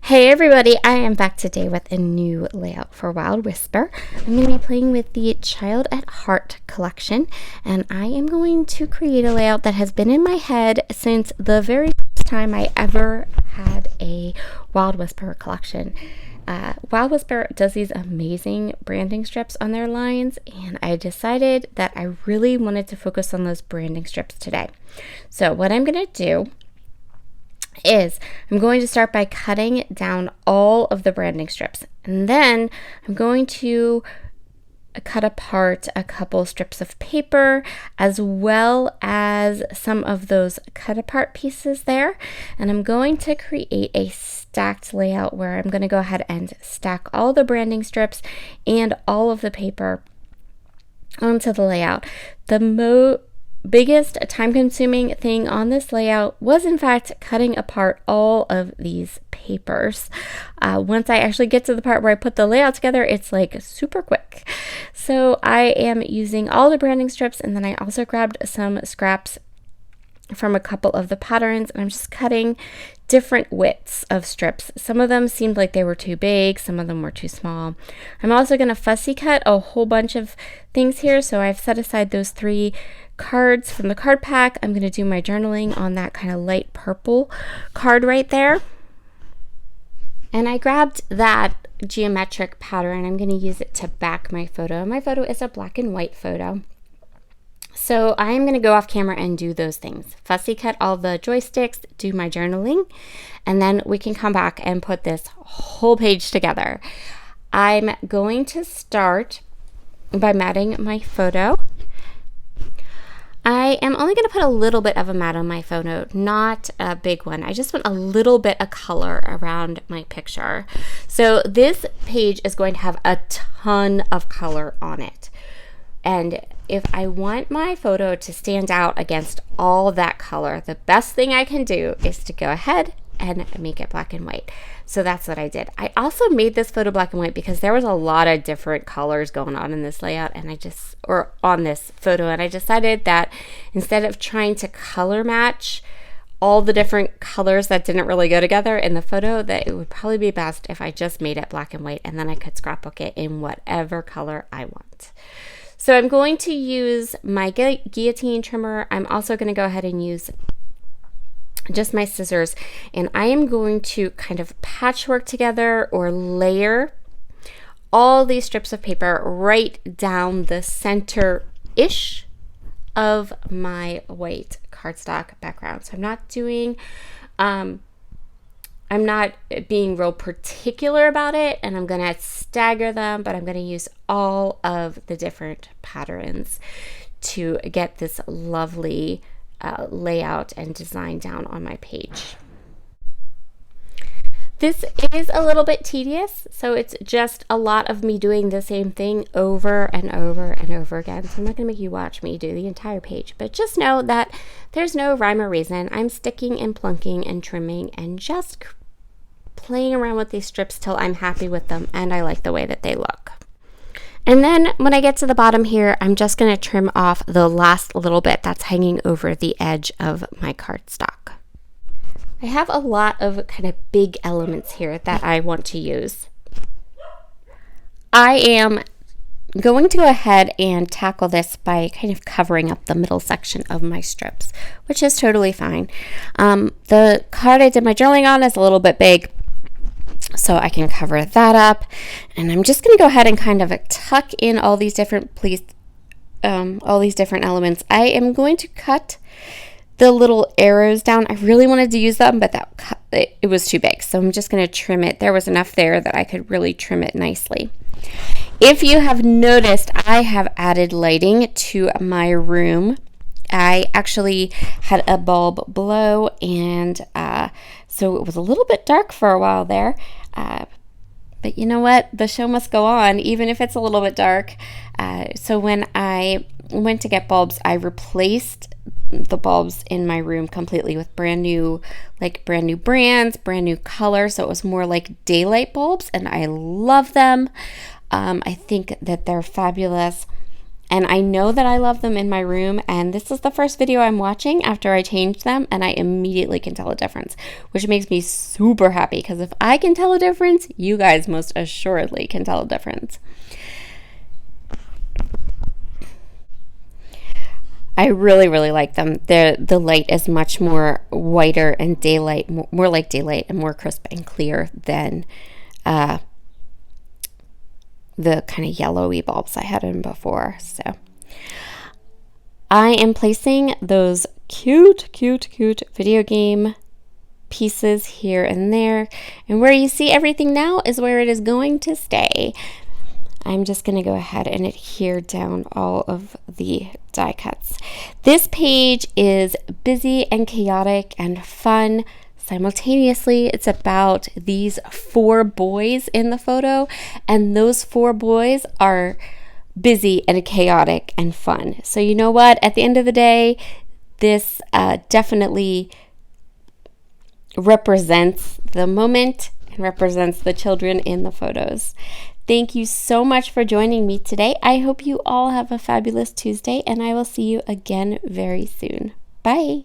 Hey everybody, I am back today with a new layout for Wild Whisper. I'm going to be playing with the Child at Heart collection, and I am going to create a layout that has been in my head since the very first time I ever had a Wild Whisper collection. Wild Whisper does these amazing branding strips on their lines, and I decided that I really wanted to focus on those branding strips today. So what I'm going to do is I'm going to start by cutting down all of the branding strips, and then I'm going to cut apart a couple strips of paper as well as some of those cut apart pieces there, and I'm going to create a stacked layout where I'm going to go ahead and stack all the branding strips and all of the paper onto the layout. The biggest time-consuming thing on this layout was in fact cutting apart all of these papers. Once I actually get to the part where I put the layout together, it's like super quick. So I am using all the branding strips, and then I also grabbed some scraps from a couple of the patterns, and I'm just cutting different widths of strips. Some of them seemed like they were too big, some of them were too small. I'm also going to fussy cut a whole bunch of things here, so I've set aside those 3 cards from the card pack. I'm going to do my journaling on that kind of light purple card right there. And I grabbed that geometric pattern. I'm going to use it to back my photo. My photo is a black and white photo. So I'm going to go off camera and do those things. Fussy cut all the joysticks, do my journaling, and then we can come back and put this whole page together. I'm going to start by matting my photo. I am only going to put a little bit of a matte on my photo, not a big one. I just want a little bit of color around my picture. So this page is going to have a ton of color on it. And if I want my photo to stand out against all that color, the best thing I can do is to go ahead and make it black and white. So that's what I did. I also made this photo black and white because there was a lot of different colors going on in this layout, and on this photo, and I decided that instead of trying to color match all the different colors that didn't really go together in the photo, that it would probably be best if I just made it black and white, and then I could scrapbook it in whatever color I want. So I'm going to use my guillotine trimmer. I'm also going to go ahead and use just my scissors, and I am going to kind of patchwork together or layer all these strips of paper right down the center-ish of my white cardstock background. So I'm not doing, I'm not being real particular about it, and I'm going to stagger them, but I'm going to use all of the different patterns to get this lovely layout and design down on my page. This is a little bit tedious, so it's just a lot of me doing the same thing over and over and over again. So I'm not going to make you watch me do the entire page, but just know that there's no rhyme or reason. I'm sticking and plunking and trimming and just playing around with these strips till I'm happy with them and I like the way that they look. And then when I get to the bottom here, I'm just going to trim off the last little bit that's hanging over the edge of my cardstock. I have a lot of kind of big elements here that I want to use. I am going to go ahead and tackle this by kind of covering up the middle section of my strips, which is totally fine. The card I did my journaling on is a little bit big, so I can cover that up, and I'm just going to go ahead and kind of tuck in all these different elements. I am going to cut the little arrows down. I really wanted to use them, but it was too big, so I'm just going to trim it. There was enough there that I could really trim it nicely. If you have noticed, I have added lighting to my room. I actually had a bulb below, and so it was a little bit dark for a while there, but you know what? The show must go on, even if it's a little bit dark. So when I went to get bulbs, I replaced the bulbs in my room completely with brand new brands, brand new color, so it was more like daylight bulbs, and I love them. I think that they're fabulous. And I know that I love them in my room, and this is the first video I'm watching after I changed them, and I immediately can tell a difference, which makes me super happy, because if I can tell a difference, you guys most assuredly can tell a difference. I really, really like them. The light is much more whiter and daylight, more like daylight, and more crisp and clear than the kind of yellowy bulbs I had in before. So I am placing those cute video game pieces here and there. And where you see everything now is where it is going to stay. I'm just going to go ahead and adhere down all of the die cuts. This page is busy and chaotic and fun. Simultaneously, it's about these 4 boys in the photo, and those 4 boys are busy and chaotic and fun. So you know what? At the end of the day, this definitely represents the moment and represents the children in the photos. Thank you so much for joining me today. I hope you all have a fabulous Tuesday, and I will see you again very soon. Bye.